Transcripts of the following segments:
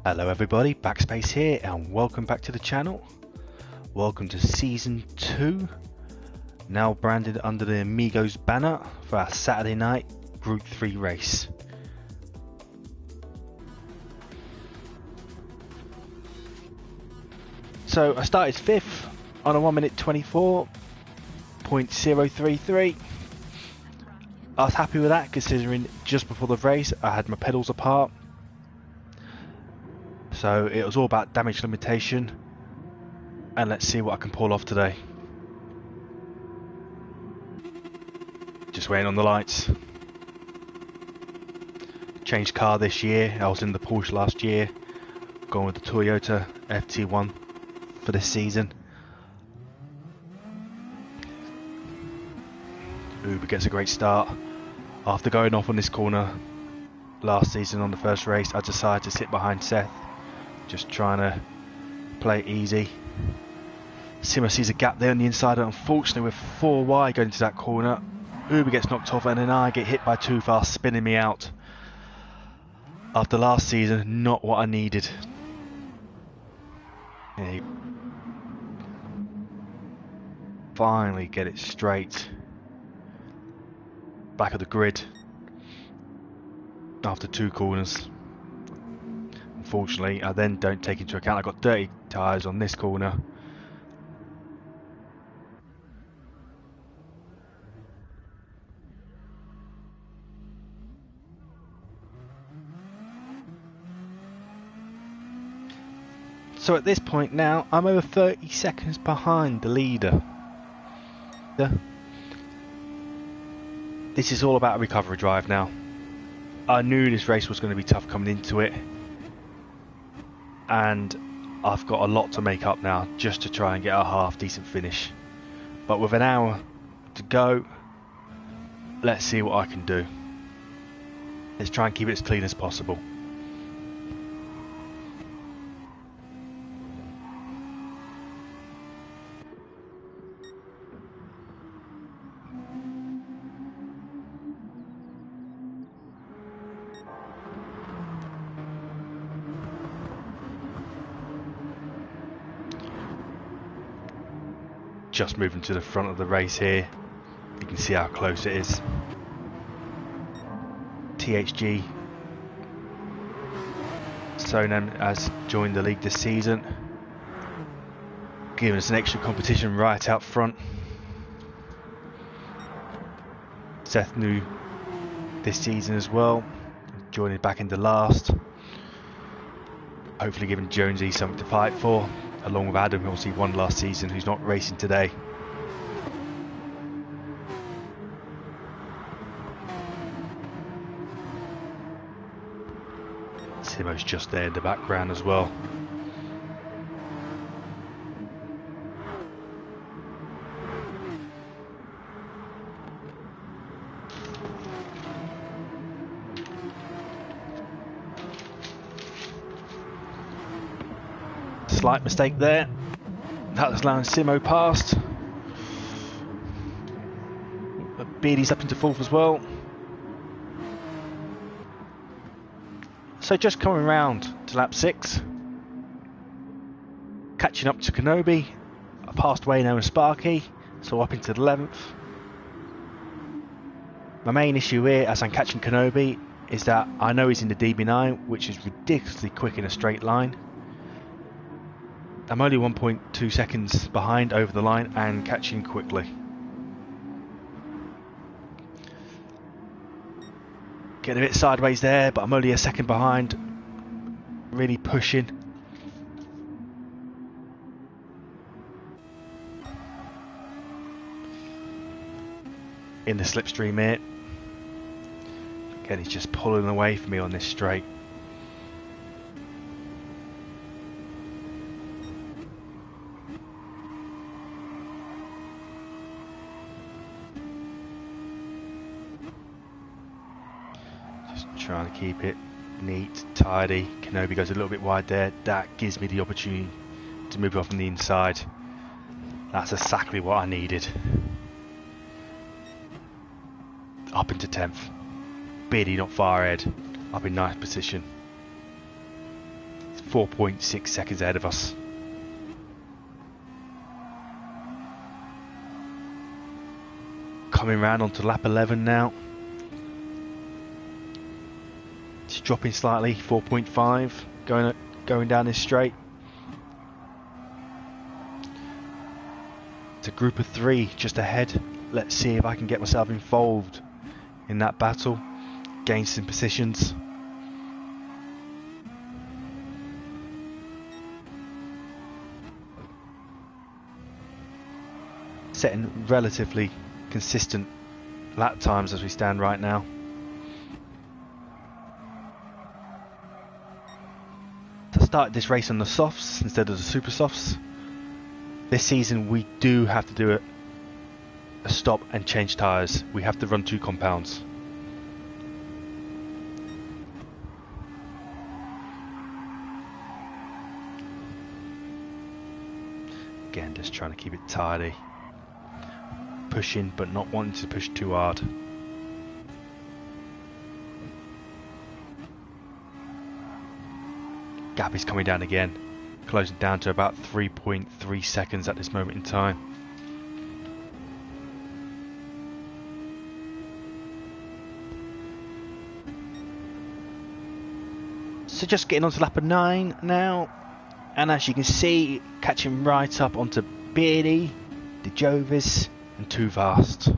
Hello everybody, Backspace here and welcome back to the channel. Welcome to Season 2, now branded under the Amigos banner for our Saturday night Group 3 race. So I started 5th on a 1 minute 24.033. I was happy with that considering just before the race I had my pedals apart. So it was all about damage limitation, and let's see what I can pull off today. Just waiting on the lights. Changed car this year. I was in the Porsche last year. Going with the Toyota FT1 for this season. Uber gets a great start. After going off on this corner last season on the first race, I decided to sit behind Seth. Just trying to play it easy. Simo sees a gap there on the inside, and unfortunately with 4 wide going into that corner, Uber gets knocked off and then I get hit by too fast, spinning me out. After last season, not what I needed. Yeah, finally get it straight. Back of the grid after 2 corners. Unfortunately, I then don't take into account I got dirty tyres on this corner. So at this point now, I'm over 30 seconds behind the leader. This is all about a recovery drive now. I knew this race was going to be tough coming into it, and I've got a lot to make up now just to try and get a half decent finish. But with an hour to go, let's see what I can do. Let's try and keep it as clean as possible. Just moving to the front of the race here. You can see how close it is. THG Sonam has joined the league this season, giving us an extra competition right out front. Seth new this season as well, joining back into last. Hopefully giving Jonesy something to fight for, along with Adam, who obviously won last season, who's not racing today. Simo's just there in the background as well. Slight mistake there. That was allowing Simo past. But Beardy's up into 4th as well. So just coming round to lap 6. Catching up to Kenobi. I passed Wayno and Sparky, so up into the 11th. My main issue here as I'm catching Kenobi is that I know he's in the DB9, which is ridiculously quick in a straight line. I'm only 1.2 seconds behind over the line and catching quickly. Getting a bit sideways there, but I'm only a second behind. Really pushing. In the slipstream here. Again, he's just pulling away from me on this straight. Trying to keep it neat, tidy. Kenobi goes a little bit wide there. That gives me the opportunity to move off on the inside. That's exactly what I needed. Up into 10th. Beardy not far ahead. Up in ninth position. 4.6 seconds ahead of us. Coming round onto lap 11 now. It's dropping slightly, 4.5, going down this straight. It's a group of 3 just ahead. Let's see if I can get myself involved in that battle, gain some positions. Setting relatively consistent lap times as we stand right now. I started this race on the softs instead of the super softs. This season we do have to do a stop and change tyres. We have to run 2 compounds. Again, just trying to keep it tidy. Pushing but not wanting to push too hard. Gap is coming down again, closing down to about 3.3 seconds at this moment in time. So just getting onto lap 9 now, and as you can see, catching right up onto Beardy, De Jovis and Too Fast.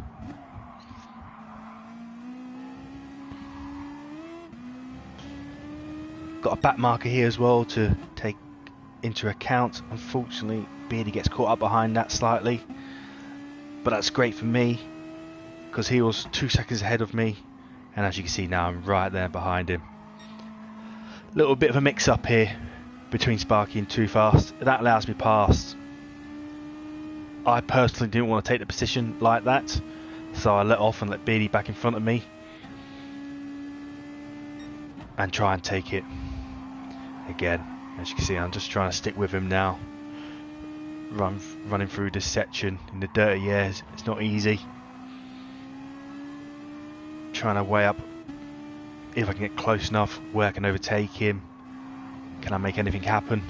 Got a back marker here as well to take into account. Unfortunately, Beardy gets caught up behind that slightly, but that's great for me because he was 2 seconds ahead of me, and as you can see now I'm right there behind him. Little bit of a mix up here between Sparky and Too Fast. That allows me past. I personally didn't want to take the position like that, so I let off and let Beardy back in front of me and try and take it. Again, as you can see, I'm just trying to stick with him now. Running through this section in the dirty air, it's not easy. Trying to weigh up if I can get close enough, where I can overtake him. Can I make anything happen?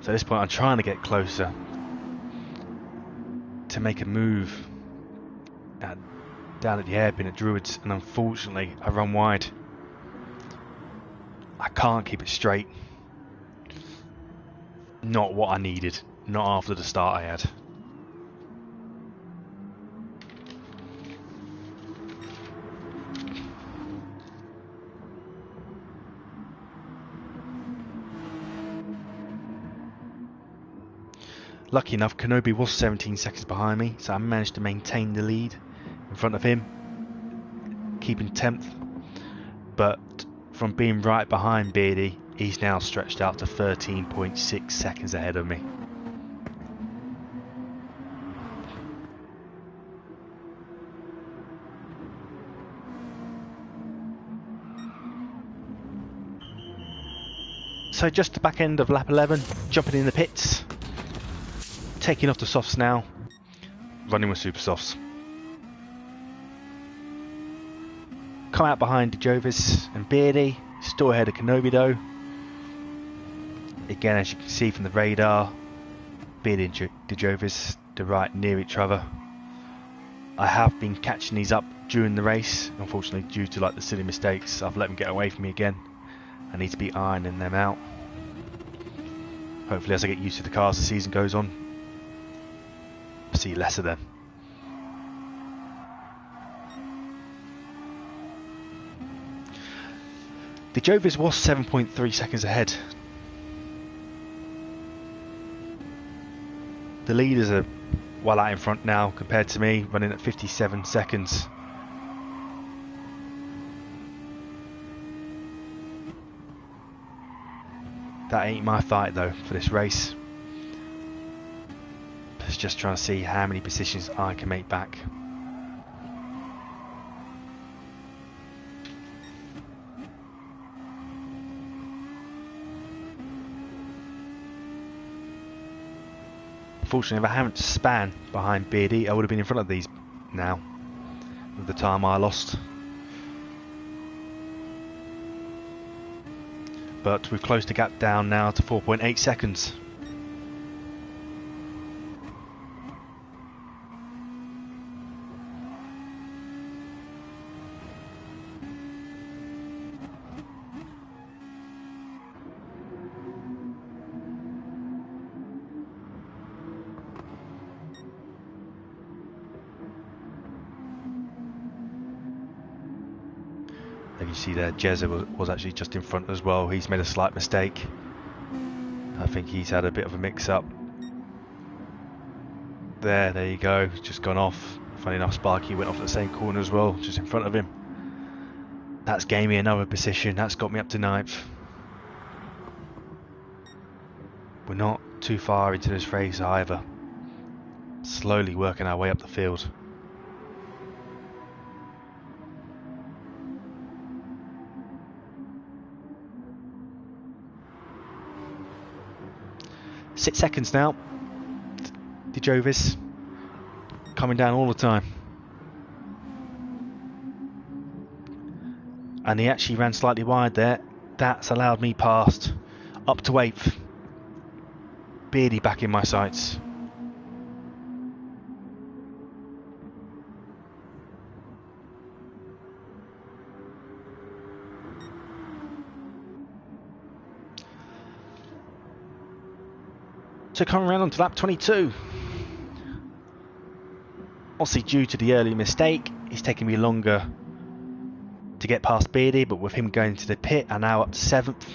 So at this point I'm trying to get closer to make a move down at the hairpin at Druids, and unfortunately I run wide. I can't keep it straight. Not what I needed, not after the start I had. Lucky enough, Kenobi was 17 seconds behind me, so I managed to maintain the lead in front of him, keeping 10th. But from being right behind Beardy, he's now stretched out to 13.6 seconds ahead of me. So just the back end of lap 11, jumping in the pits. Taking off the softs now, running with super softs. Come out behind Jovis and Beardy, still ahead of Kenobi though. Again, as you can see from the radar, Beardy and Jovis, they're right near each other. I have been catching these up during the race, unfortunately due to like the silly mistakes. I've let them get away from me again. I need to be ironing them out. Hopefully as I get used to the cars as the season goes on, see less of them. The Jovis was 7.3 seconds ahead. The leaders are well out in front now compared to me, running at 57 seconds. That ain't my fight though for this race. Just trying to see how many positions I can make back. Unfortunately, if I hadn't span behind Beardy, I would have been in front of these now with the time I lost. But we've closed the gap down now to 4.8 seconds. As you see there, Jezza was actually just in front as well. He's made a slight mistake. I think he's had a bit of a mix-up. There you go. He's just gone off. Funny enough, Sparky went off at the same corner as well, just in front of him. That's gained me another position. That's got me up to 9th. We're not too far into this race either. Slowly working our way up the field. Six seconds now. DeJovis coming down all the time. And he actually ran slightly wide there. That's allowed me past up to 8th. Beardy back in my sights. So coming around onto lap 22. Obviously due to the early mistake, it's taking me longer to get past Beardy, but with him going to the pit, I'm now up to 7th.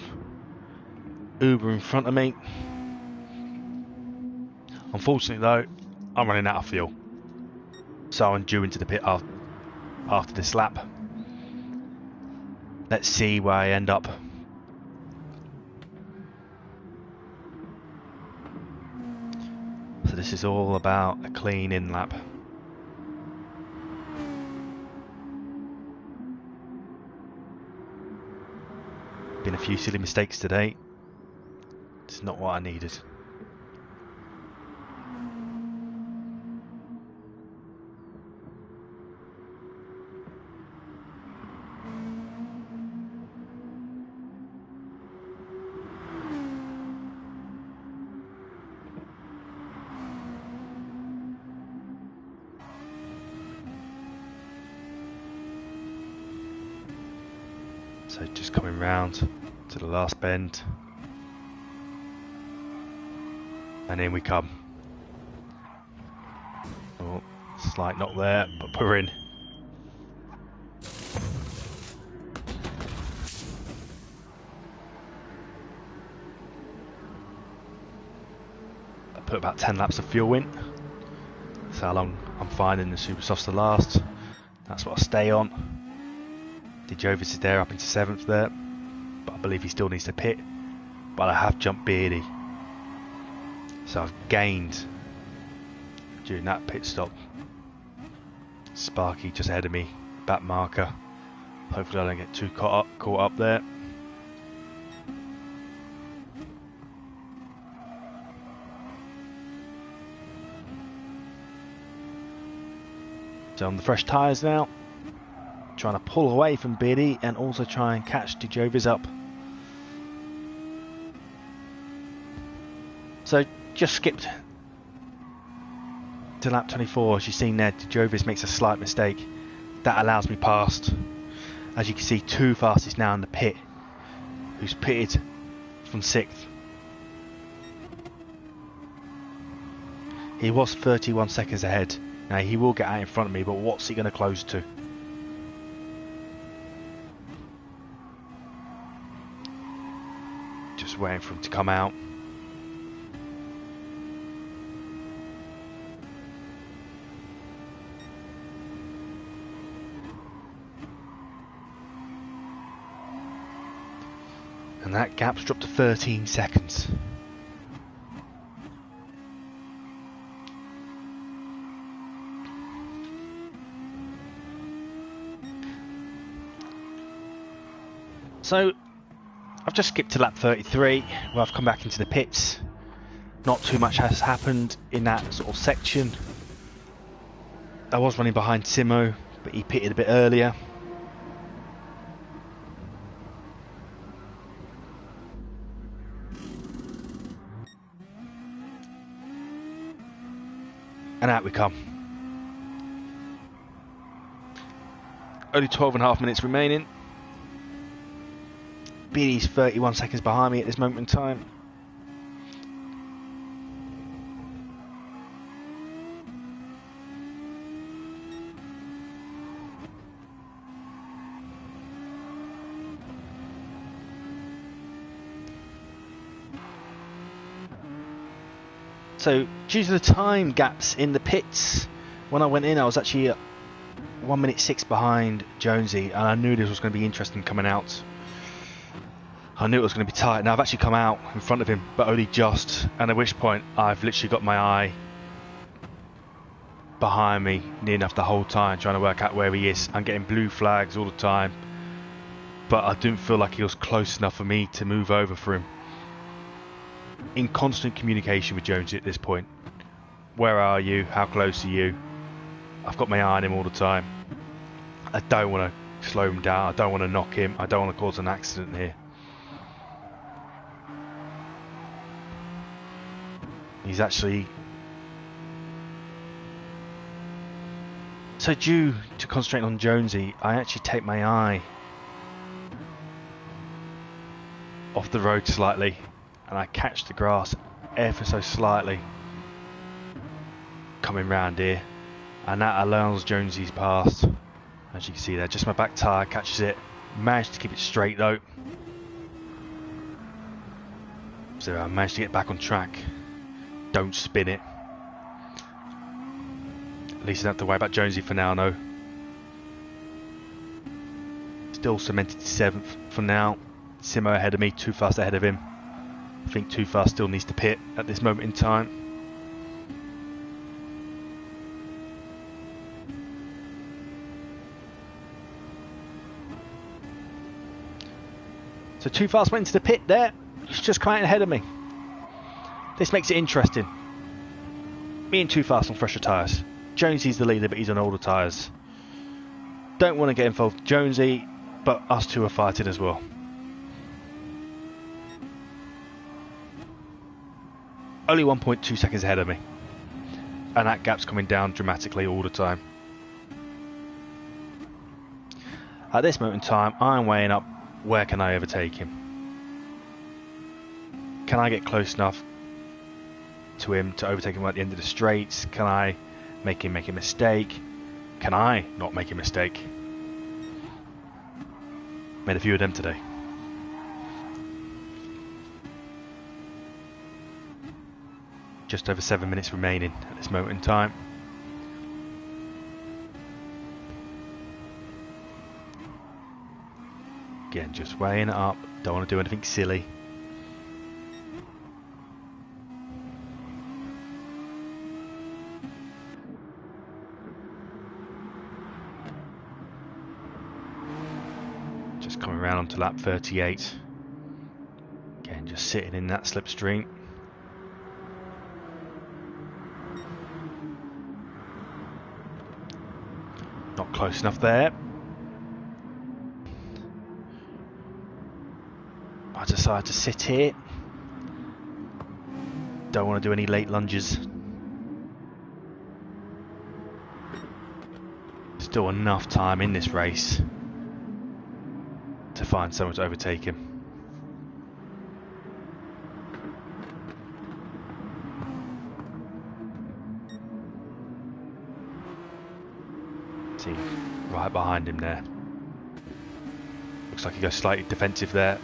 Uber in front of me. Unfortunately though, I'm running out of fuel. So I'm due into the pit after this lap. Let's see where I end up. So this is all about a clean in lap. Been a few silly mistakes today. It's not what I needed. So just coming round to the last bend, and in we come. Oh, slight knock there, but we're in. I put about 10 laps of fuel in. That's how long I'm finding the super softs to last. That's what I stay on. DeJovis is there up into 7th there, but I believe he still needs to pit. But I have jumped Beardy, so I've gained during that pit stop. Sparky just ahead of me, back marker. Hopefully I don't get too caught up there. So on the fresh tyres now. Trying to pull away from Beardy and also try and catch DeJovis up. So just skipped to lap 24. As you've seen there, DeJovis makes a slight mistake. That allows me past. As you can see, 2 fastest now in the pit, who's pitted from 6th. He was 31 seconds ahead. Now he will get out in front of me, but what's he going to close to? Just waiting for him to come out. And that gap's dropped to 13 seconds. So I've just skipped to lap 33, where I've come back into the pits. Not too much has happened in that sort of section. I was running behind Simo, but he pitted a bit earlier. And out we come. Only 12.5 minutes remaining. Beanie's 31 seconds behind me at this moment in time. So, due to the time gaps in the pits, when I went in, I was actually 1 minute 6 behind Jonesy, and I knew this was going to be interesting coming out. I knew it was going to be tight. Now I've actually come out in front of him, but only just, and at which point I've literally got my eye behind me near enough the whole time, trying to work out where he is. I'm getting blue flags all the time, but I didn't feel like he was close enough for me to move over for him. In constant communication with Jonesy at this point. Where are you? How close are you? I've got my eye on him all the time. I don't want to slow him down. I don't want to knock him. I don't want to cause an accident here. He's actually... So due to concentrating on Jonesy, I actually take my eye off the road slightly, and I catch the grass ever so slightly coming round here, and that allows Jonesy's pass. As you can see there, just my back tyre catches it. Managed to keep it straight though, so I managed to get back on track. Don't spin it. At least I don't have to worry about Jonesy for now, no. Still cemented to 7th for now. Simo ahead of me, Too Fast ahead of him. I think Too Fast still needs to pit at this moment in time. So Too Fast went into the pit there. He's just come out ahead of me. This makes it interesting. Me and Too Fast on fresher tyres. Jonesy's the leader, but he's on older tyres. Don't want to get involved with Jonesy, but us two are fighting as well. Only 1.2 seconds ahead of me, and that gap's coming down dramatically all the time. At this moment in time, I'm weighing up where can I overtake him. Can I get close enough to him to overtake him at the end of the straights? Can I make him make a mistake? Can I not make a mistake? Made a few of them today. Just over 7 minutes remaining at this moment in time. Again, just weighing it up. Don't want to do anything silly. Just coming around onto lap 38. Again, just sitting in that slipstream. Not close enough there. I decided to sit here. Don't want to do any late lunges. Still enough time in this race to find someone to overtake him. See, right behind him there. Looks like he goes slightly defensive there.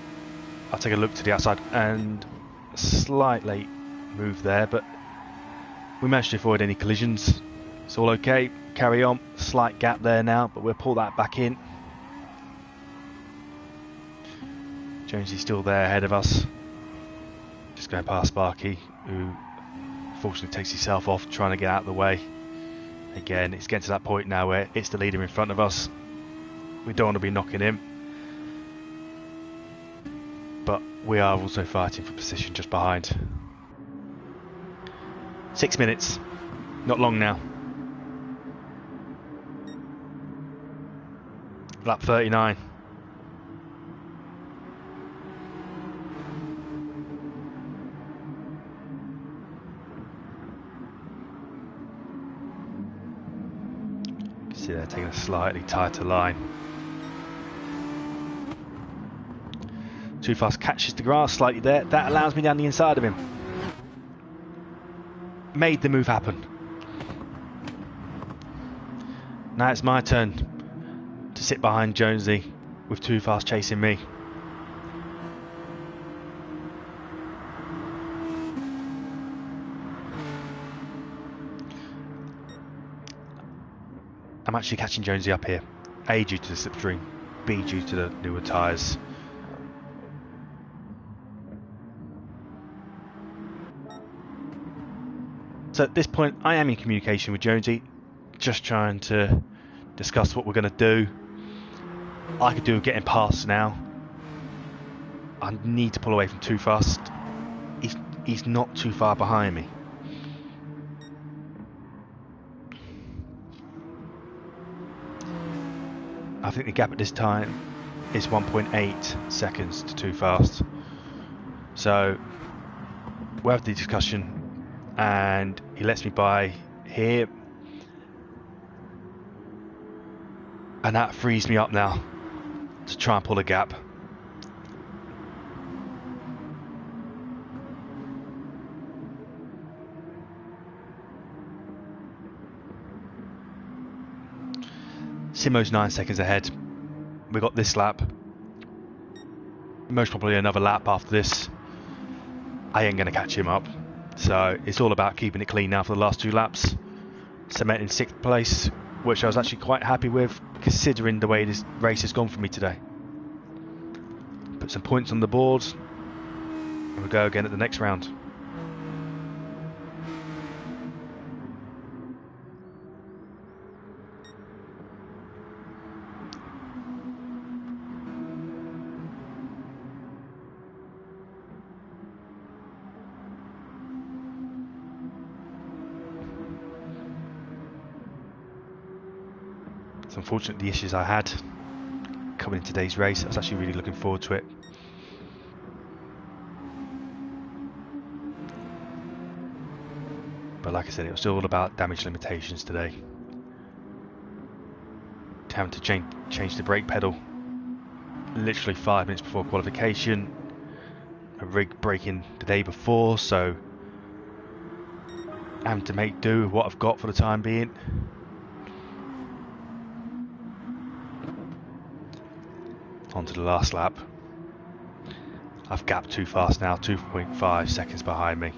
I'll take a look to the outside and slightly move there, but we managed to avoid any collisions. It's all okay. Carry on. Slight gap there now, but we'll pull that back in. Jonesy's still there ahead of us. Just going past Sparky, who fortunately takes himself off, trying to get out of the way. Again, it's getting to that point now where it's the leader in front of us. We don't want to be knocking him, but we are also fighting for position just behind. 6 minutes. Not long now. Lap 39. See, they're taking a slightly tighter line. Too Fast catches the grass slightly there. That allows me down the inside of him. Made the move happen. Now it's my turn to sit behind Jonesy with Too Fast chasing me. I'm actually catching Jonesy up here. A, due to the slipstream. B, due to the newer tyres. So at this point, I am in communication with Jonesy, just trying to discuss what we're going to do. I could do with getting past now. I need to pull away from Too Fast. He's not too far behind me. I think the gap at this time is 1.8 seconds to Too Fast. So we'll have the discussion. And he lets me by here, and that frees me up now to try and pull a gap. Simo's 9 seconds ahead. We got this lap, most probably another lap after this. I ain't gonna catch him up. So it's all about keeping it clean now for the last 2 laps. Cementing 6th place, which I was actually quite happy with, considering the way this race has gone for me today. Put some points on the board, and we'll go again at the next round. It's unfortunate the issues I had coming in today's race. I was actually really looking forward to it. But like I said, it was all about damage limitations today. Having to change the brake pedal literally 5 minutes before qualification. A rig breaking the day before, so having to make do with what I've got for the time being. Onto the last lap. I've gapped Too Fast now, 2.5 seconds behind me.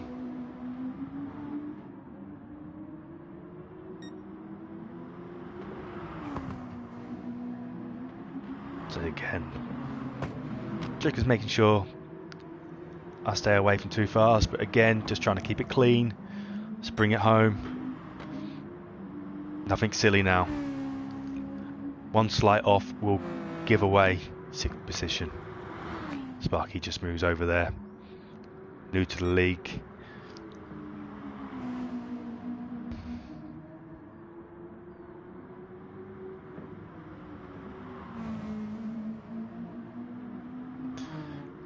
So again, trick is making sure I stay away from Too Fast, but again, just trying to keep it clean, just bring it home. Nothing silly now. One slight off will give away 6th position. Sparky just moves over there. New to the league.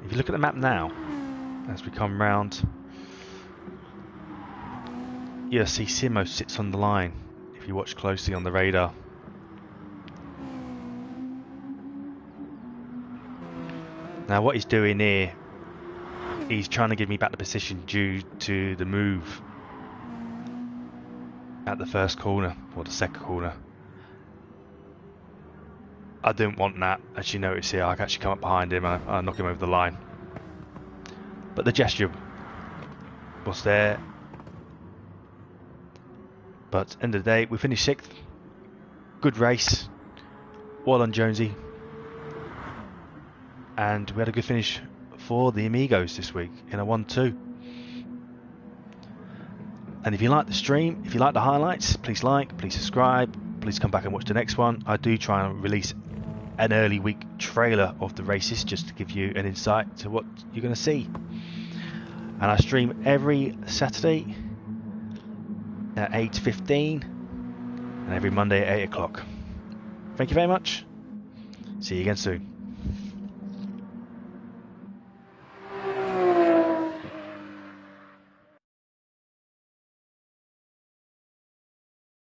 If you look at the map now, as we come round, you'll see Simo sits on the line if you watch closely on the radar. Now what he's doing here, he's trying to give me back the position due to the move at the first corner, or the second corner. I didn't want that. As you notice here, I can actually come up behind him and I knock him over the line. But the gesture was there. But end of the day, we finished 6th. Good race. Well done, Jonesy. And we had a good finish for the Amigos this week in a 1-2. And if you like the stream, if you like the highlights, please like, please subscribe, please come back and watch the next one. I do try and release an early week trailer of the races just to give you an insight to what you're going to see. And I stream every Saturday at 8:15 and every Monday at 8 o'clock. Thank you very much. See you again soon.